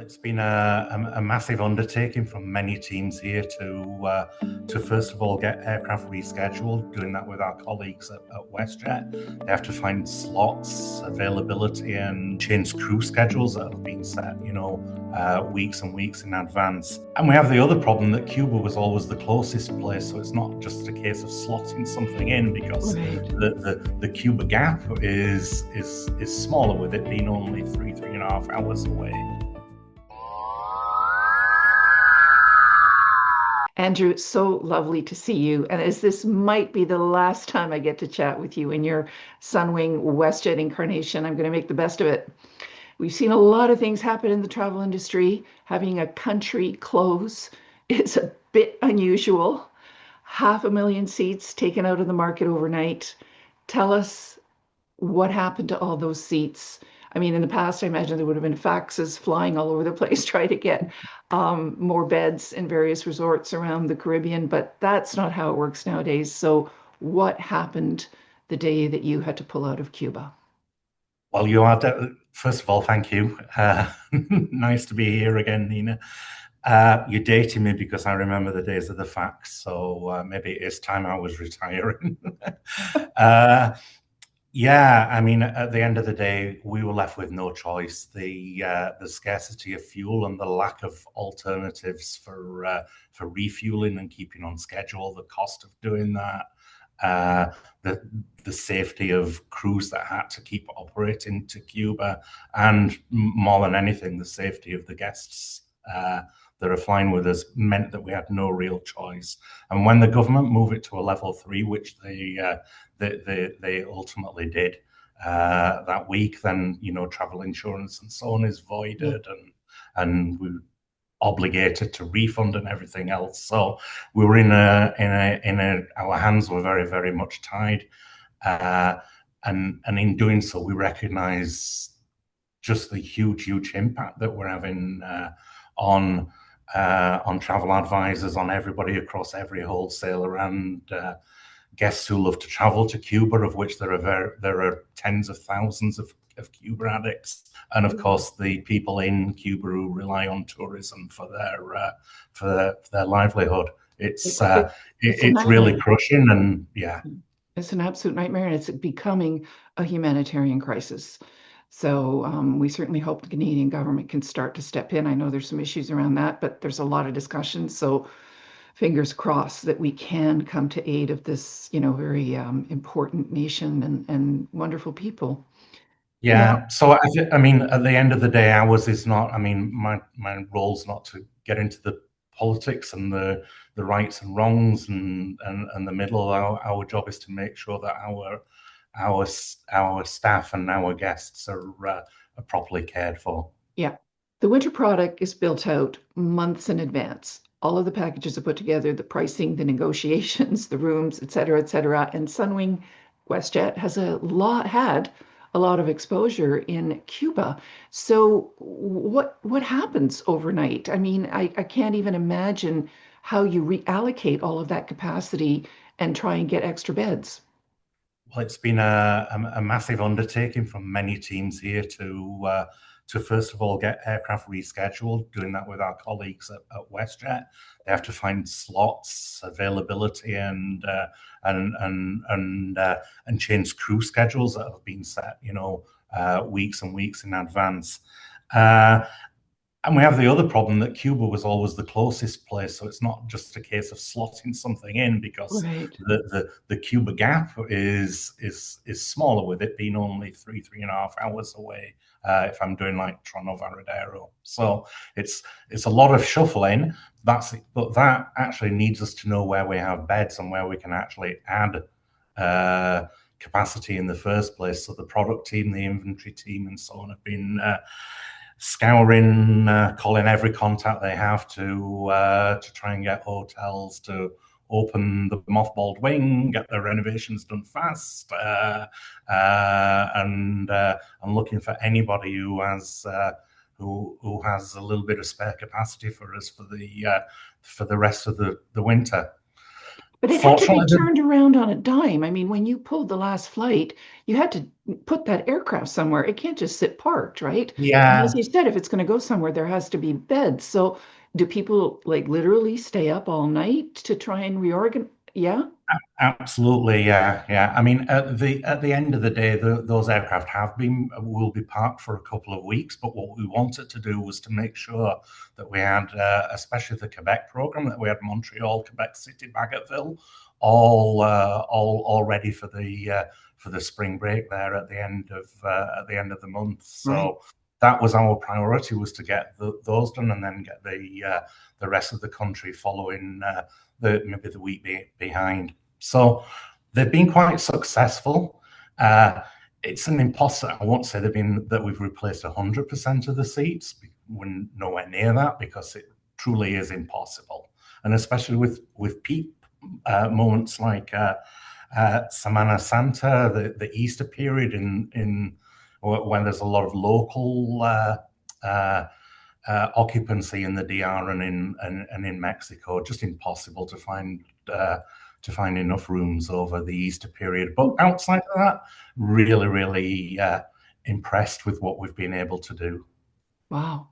It's been a massive undertaking from many teams here to first of all get aircraft rescheduled. Doing that with our colleagues at WestJet, they have to find slots, availability, and change crew schedules that have been set, weeks and weeks in advance. And we have the other problem that Cuba was always the closest place, so it's not just a case of slotting something in because Right. the Cuba gap is smaller, with it being only three and a half hours away. Andrew, it's so lovely to see you. And as this might be the last time I get to chat with you in your Sunwing WestJet incarnation, I'm going to make the best of it. We've seen a lot of things happen in the travel industry. Having a country close is a bit unusual. 500,000 seats taken out of the market overnight. Tell us what happened to all those seats. I mean, in the past, I imagine there would have been faxes flying all over the place trying to get more beds in various resorts around the Caribbean, but that's not how it works nowadays. So, what happened the day that you had to pull out of Cuba? Well, first of all, thank you. Nice to be here again, Nina. You're dating me because I remember the days of the fax, so maybe it's time I was retiring. Yeah, I mean, at the end of the day, we were left with no choice. The scarcity of fuel and the lack of alternatives for refueling and keeping on schedule, the cost of doing that, uh, the safety of crews that had to keep operating to Cuba, and more than anything, the safety of the guests that are flying with us meant that we had no real choice. And when the government moved it to a level 3, which they ultimately did that week, then travel insurance and so on is voided, and we obligated to refund and everything else. So we were our hands were very, very much tied, and in doing so, we recognise just the huge impact that we're having on travel advisors, on everybody across every wholesaler, and guests who love to travel to Cuba, of which there are tens of thousands of Cuba addicts, and of course the people in Cuba who rely on tourism for their livelihood. It's really crushing, and yeah, it's an absolute nightmare, and it's becoming a humanitarian crisis. So we certainly hope the Canadian government can start to step in. I know there's some issues around that, but there's a lot of discussion. So fingers crossed that we can come to aid of this, very important nation and wonderful people. Now, yeah. So I mean, at the end of the day, ours is not. I mean, my role's not to get into the politics and the rights and wrongs and the middle. Our job is to make sure that our staff and our guests are properly cared for. yeah, the winter product is built out months in advance. All of the packages are put together, the pricing, the negotiations, the rooms, et cetera, et cetera. And Sunwing WestJet had a lot of exposure in Cuba. So what happens overnight? I mean, I can't even imagine how you reallocate all of that capacity and try and get extra beds. Well, it's been a massive undertaking from many teams here to first of all get aircraft rescheduled. Doing that with our colleagues at WestJet, they have to find slots, availability, and change crew schedules that have been set, weeks and weeks in advance. And we have the other problem that Cuba was always the closest place, so it's not just a case of slotting something in because Right. the Cuba gap is smaller, with it being only three and a half hours away. If I'm doing like Toronto Varadero, so it's a lot of shuffling. But that actually needs us to know where we have beds and where we can actually add capacity in the first place. So the product team, the inventory team, and so on have been scouring, calling every contact they have to try and get hotels to open the mothballed wing, get their renovations done fast, and looking for anybody who has a little bit of spare capacity for us for the rest of the winter. But it had to be Fortunately, turned around on a dime. I mean, when you pulled the last flight, you had to put that aircraft somewhere. It can't just sit parked, right? And as yeah. you said, if it's going to go somewhere, there has to be beds. So do people like literally stay up all night to try and reorganize? Yeah. Absolutely, yeah, yeah. I mean, at the end of the day, those aircraft have been will be parked for a couple of weeks. But what we wanted to do was to make sure that we had, especially the Quebec program, that we had Montreal, Quebec City, Bagotville, all ready for the spring break there at the end of the month. Right. So that was our priority, was to get those done and then get the rest of the country following maybe the week behind. So they've been quite successful. It's an imposter. I won't say that we've replaced 100% of the seats. We're nowhere near that because it truly is impossible. And especially with peak moments like Semana Santa, the Easter period in when there's a lot of local uh, occupancy in the DR and in Mexico, just impossible to find enough rooms over the Easter period. But outside of that, really, really impressed with what we've been able to do, Wow.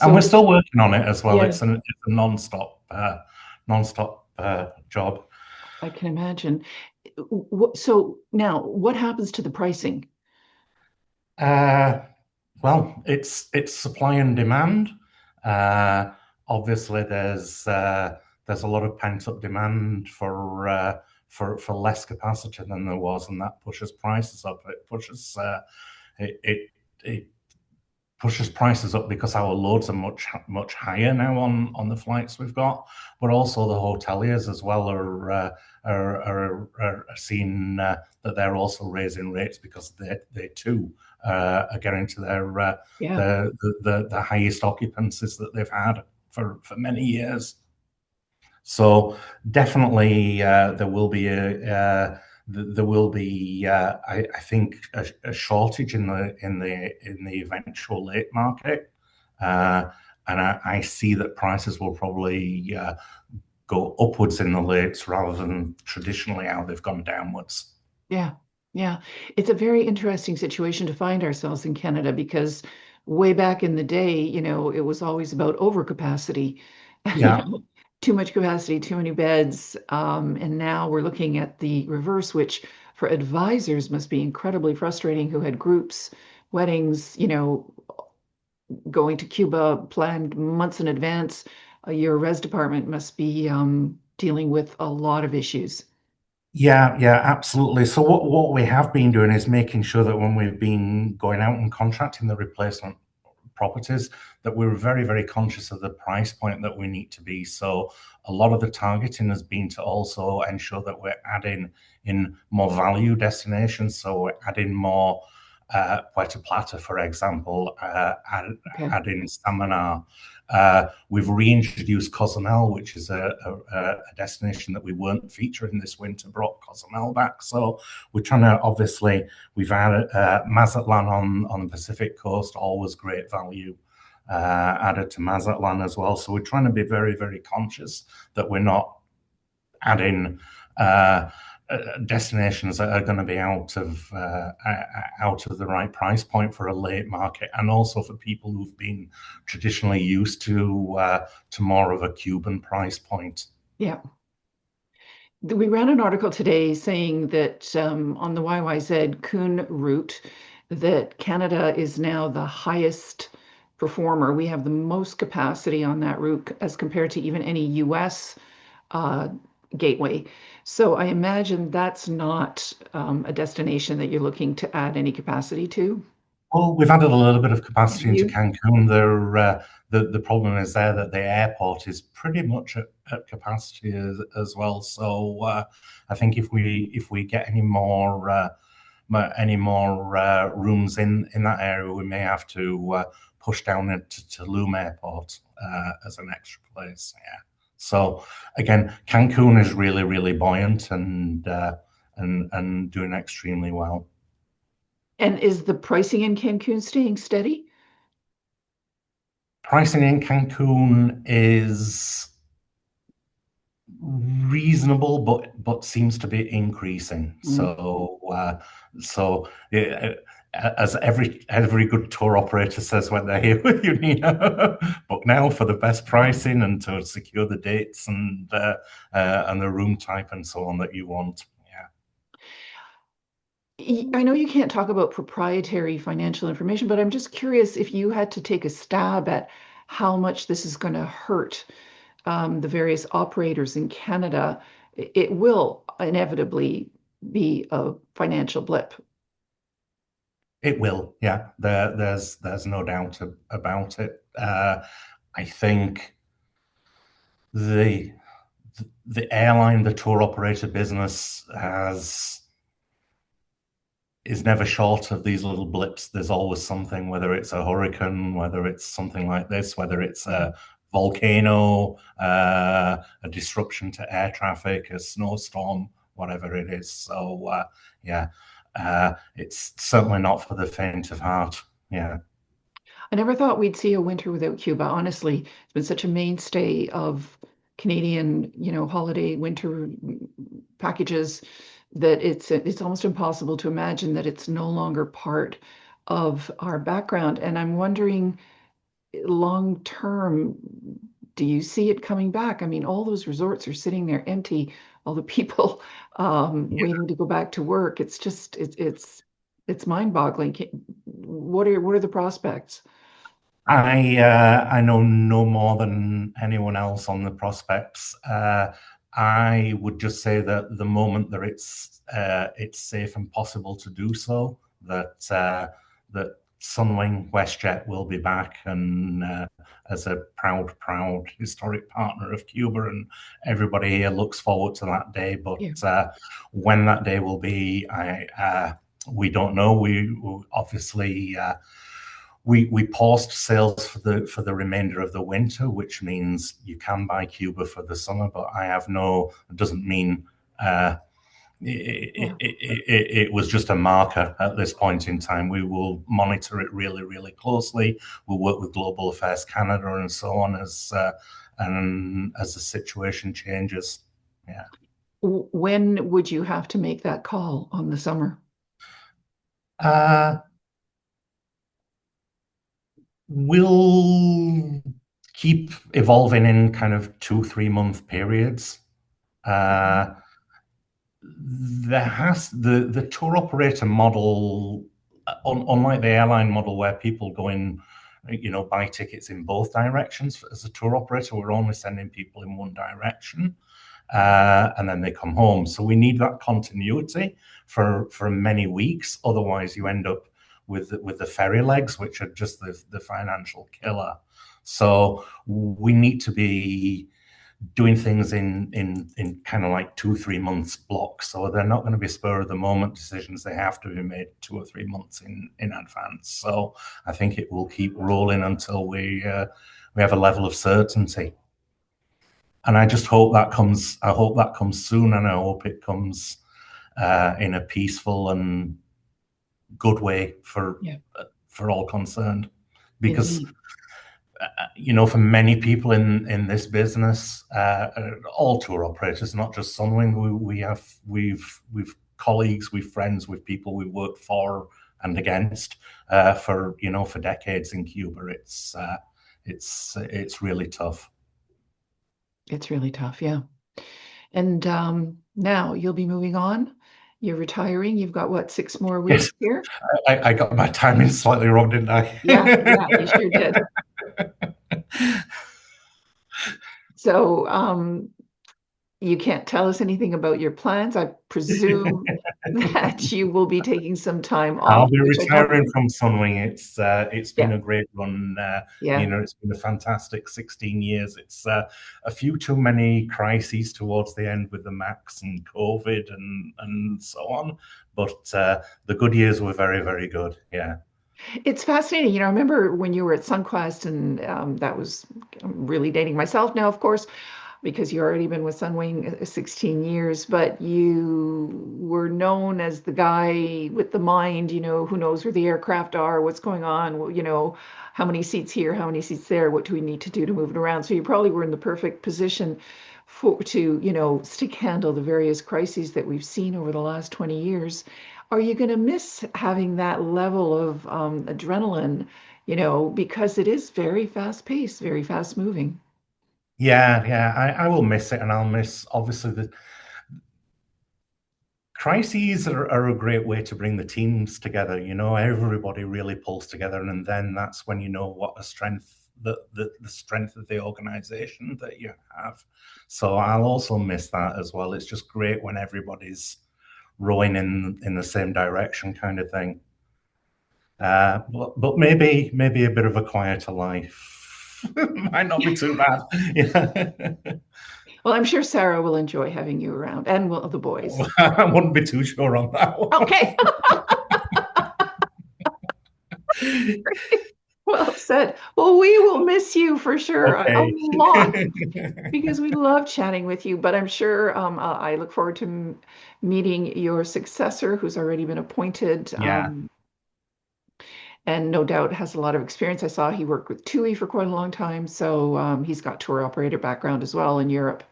and we're So, still working on it as well. yeah, It's a non-stop job. I can imagine. So now what happens to the pricing? Uh, well, it's supply and demand. Uh, Obviously, there's a lot of pent up demand for less capacity than there was, and that pushes prices up. It, it it pushes prices up because our loads are much higher now on the flights we've got, but also the hoteliers as well are seeing that they're also raising rates because they too are getting to Yeah. the highest occupancies that they've had for many years. So definitely, there will be I think a shortage in the eventual late market, and I see that prices will probably go upwards in the lates rather than traditionally how they've gone downwards. Yeah, yeah. It's a very interesting situation to find ourselves in Canada because way back in the day, it was always about overcapacity, Yeah. too much capacity, too many beds. And now we're looking at the reverse, which for advisors must be incredibly frustrating who had groups, weddings, going to Cuba planned months in advance. Your res department must be dealing with a lot of issues. Yeah, yeah, absolutely. So what we have been doing is making sure that when we've been going out and contracting the replacement properties, that we're very, very conscious of the price point that we need to be. So a lot of the targeting has been to also ensure that we're adding in more value destinations. So we're adding more Puerto Plata, for example, Okay. adding Stamina. We've reintroduced Cozumel, which is a destination that we weren't featuring this winter, brought Cozumel back. So we're trying to, obviously, we've added Mazatlan on the Pacific coast, always great value. Added to Mazatlan as well. So we're trying to be very, very conscious that we're not adding destinations that are going to be out of the right price point for a late market, and also for people who've been traditionally used to more of a Cuban price point. Yeah. We ran an article today saying that on the YYZ Coon route, that Canada is now the highest performer. We have the most capacity on that route as compared to even any US uh, gateway. So I imagine that's not a destination that you're looking to add any capacity to. Well, we've added a little bit of Have capacity into you? Cancun. The problem is there that the airport is pretty much at capacity as well. So I think if we get any more rooms in that area, we may have to push down into Tulum Airport as an extra place. Yeah. So again, Cancun is really, really buoyant and doing extremely well. And is the pricing in Cancun staying steady? Pricing in Cancun is reasonable, but seems to be increasing. Mm. So as every good tour operator says when they're here with you, Nina, book now for the best pricing and to secure the dates and the room type and so on that you want. Yeah. I know you can't talk about proprietary financial information, but I'm just curious if you had to take a stab at how much this is going to hurt the various operators in Canada. It will inevitably be a financial blip. It will, yeah. There's no doubt about it. I think the the airline, the tour operator business is never short of these little blips. There's always something, whether it's a hurricane, whether it's something like this, whether it's Yeah. a volcano, a disruption to air traffic, a snowstorm, whatever it is. So, yeah, it's certainly not for the faint of heart. Yeah. I never thought we'd see a winter without Cuba. Honestly, it's been such a mainstay of Canadian, holiday winter packages that it's almost impossible to imagine that it's no longer part of our background. And I'm wondering, long term, do you see it coming back? I mean, all those resorts are sitting there empty, all the people waiting to go back to work. It's just it's mind-boggling. What are the prospects? I know no more than anyone else on the prospects. I would just say that the moment that it's safe and possible to do so, that Sunwing WestJet will be back and as a proud historic partner of Cuba, and everybody here looks forward to that day. But Yeah. when that day will be, we don't know. We obviously. We paused sales for the remainder of the winter, which means you can buy Cuba for the summer. But I have no. It doesn't mean Yeah. it was just a marker at this point in time. We will monitor it really closely. We'll work with Global Affairs Canada and so on as the situation changes. Yeah. When would you have to make that call on the summer? Uh, we'll keep evolving in kind of 2-3 month periods. Uh, the tour operator model, unlike the airline model where people go in, buy tickets in both directions. As a tour operator, we're only sending people in one direction, and then they come home. So we need that continuity for many weeks. Otherwise, you end up with the ferry legs, which are just the financial killer. So we need to be doing things in kind of like 2-3 months blocks. So they're not going to be spur of the moment decisions. They have to be made 2 or 3 months in advance. So I think it will keep rolling until we have a level of certainty. And I just hope that comes. I hope that comes soon, and I hope it comes in a peaceful and good way Yeah, for all concerned, because indeed. for many people in this business, all tour operators, not just Sunwing, we've colleagues, we've friends, with people we've worked for and against for decades in Cuba. It's really tough. It's really tough, yeah. And now you'll be moving on. You're retiring. You've got what, 6 more weeks Yes, here? I got my timing slightly wrong, didn't Yeah, yeah, I? you sure did. So you can't tell us anything about your plans. I presume that you will be taking some time I'll off, be which I don't. retiring from Sunwing. It's been Yeah, a great run, yeah. Nina. It's been a fantastic 16 years. It's a few too many crises towards the end with the Max and COVID and so on, but the good years were very good. Yeah. It's fascinating. I remember when you were at Sunquest, and that was, I'm really dating myself now, of course. because you already been with Sunwing 16 years, but you were known as the guy with the mind, who knows where the aircraft are, what's going on, how many seats here, how many seats there, what do we need to do to move it around. So you probably were in the perfect position to, stick handle the various crises that we've seen over the last 20 years. Are you going to miss having that level of adrenaline, because it is very fast paced, very fast moving? Yeah, yeah, I will miss it, and I'll miss obviously the crises are a great way to bring the teams together. Everybody really pulls together, and then that's when you know what the strength of the organization that you have. So I'll also miss that as well. It's just great when everybody's rowing in the same direction, kind of thing. But maybe a bit of a quieter life might not be too bad. Yeah. Well, I'm sure Sarah will enjoy having you around, and will the boys. I wouldn't be too sure on that one. Okay. Well said. Well, we will miss you for sure a Okay. lot because we love chatting with you. But I'm sure I look forward to meeting your successor, who's already been appointed, Yeah. and no doubt has a lot of experience. I saw he worked with TUI for quite a long time, so he's got tour operator background as well in Europe.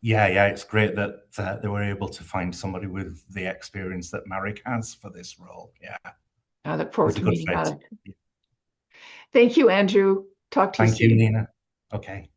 Yeah, yeah, it's great that they were able to find somebody with the experience that Marek has for this role. Yeah, I look forward he's a to good meeting fit. Alec. Thank you, Andrew. Talk to you Thank you, soon. Nina. Okay.